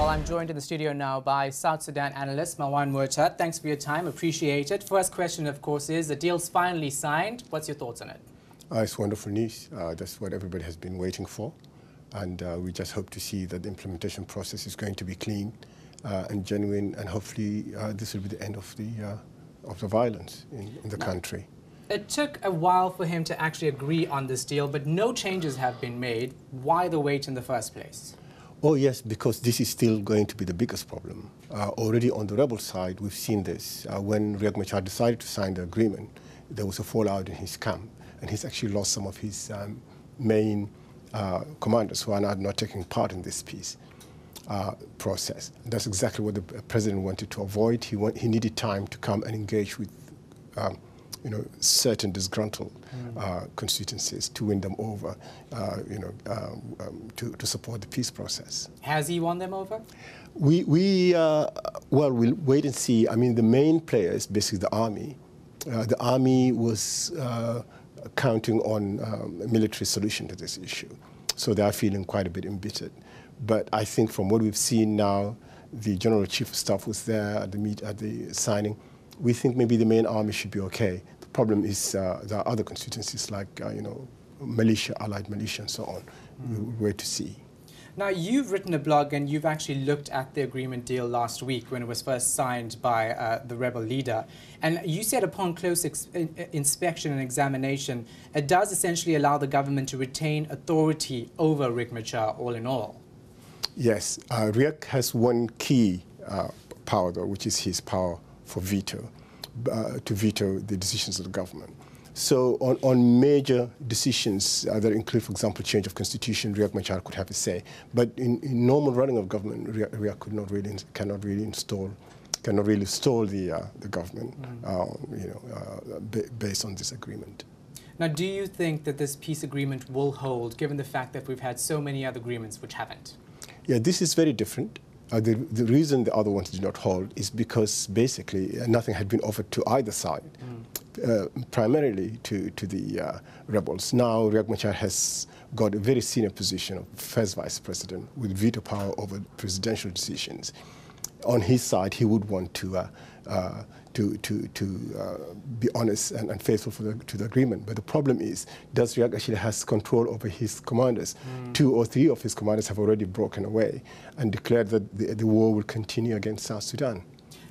Well, I'm joined in the studio now by South Sudan Analyst Mawan Muortat. Thanks for your time. Appreciate it. First question, of course, is the deal's finally signed. What's your thoughts on it? It's wonderful news. That's what everybody has been waiting for. And we just hope to see that the implementation process is going to be clean and genuine. And hopefully this will be the end of the violence in the country. It took a while for him to actually agree on this deal, but no changes have been made. Why the wait in the first place? Oh, yes, because this is still going to be the biggest problem. Already on the rebel side, we've seen this. When Riek Machar decided to sign the agreement, there was a fallout in his camp, and he's actually lost some of his main commanders who are not taking part in this peace process. And that's exactly what the president wanted to avoid. He needed time to come and engage with certain disgruntled constituencies to win them over, to support the peace process. Has he won them over? Well, we'll wait and see. I mean, the main player is basically the army. The army was counting on a military solution to this issue, so they are feeling quite a bit embittered. But I think from what we've seen now, the General Chief of Staff was there at the signing. We think maybe the main army should be okay. The problem is there are other constituencies like, militia, allied militia, and so on. We'll wait to see. Now, you've written a blog and you've actually looked at the agreement deal last week when it was first signed by the rebel leader. And you said upon close inspection and examination, it does essentially allow the government to retain authority over Riek Machar, all in all. Yes, Riek has one key power, though, which is his power for veto, to veto the decisions of the government. So on major decisions that include, for example, change of constitution, Riek Machar could have a say. But in normal running of government, Riek cannot really stall the government, based on this agreement. Now, do you think that this peace agreement will hold, given the fact that we've had so many other agreements which haven't? Yeah, this is very different. The reason the other ones did not hold is because basically nothing had been offered to either side, primarily to the rebels. Now Riek Machar has got a very senior position of first vice president with veto power over presidential decisions. On his side, he would want to be honest and faithful to the agreement. But the problem is, does Riek actually has control over his commanders? 2 or 3 of his commanders have already broken away and declared that the war will continue against South Sudan.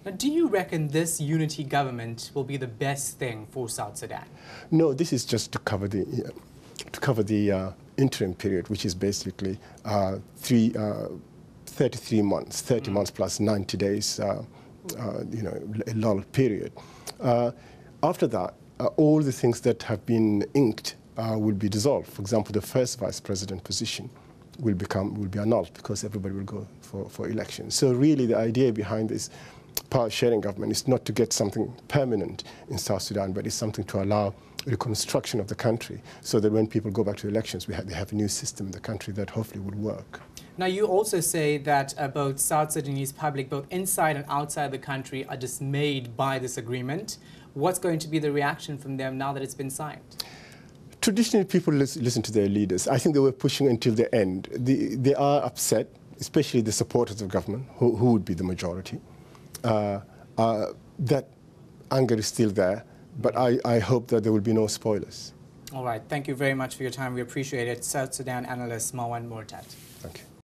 Now, do you reckon this unity government will be the best thing for South Sudan? No, this is just to cover the interim period, which is basically 33 months, 30 months plus 90 days. A lull period. After that, all the things that have been inked will be dissolved. For example, the first vice president position will be annulled because everybody will go for elections. So really, the idea behind this power-sharing government is not to get something permanent in South Sudan, but it's something to allow reconstruction of the country, so that when people go back to elections, they have a new system in the country that hopefully would work. Now, you also say that both South Sudanese public, both inside and outside the country, are dismayed by this agreement. What's going to be the reaction from them now that it's been signed? Traditionally, people listen to their leaders. I think they were pushing until the end. They are upset, especially the supporters of government, who would be the majority. That anger is still there, but I hope that there will be no spoilers. All right. Thank you very much for your time. We appreciate it. South Sudan Analyst Mawan Muortat. Thank you.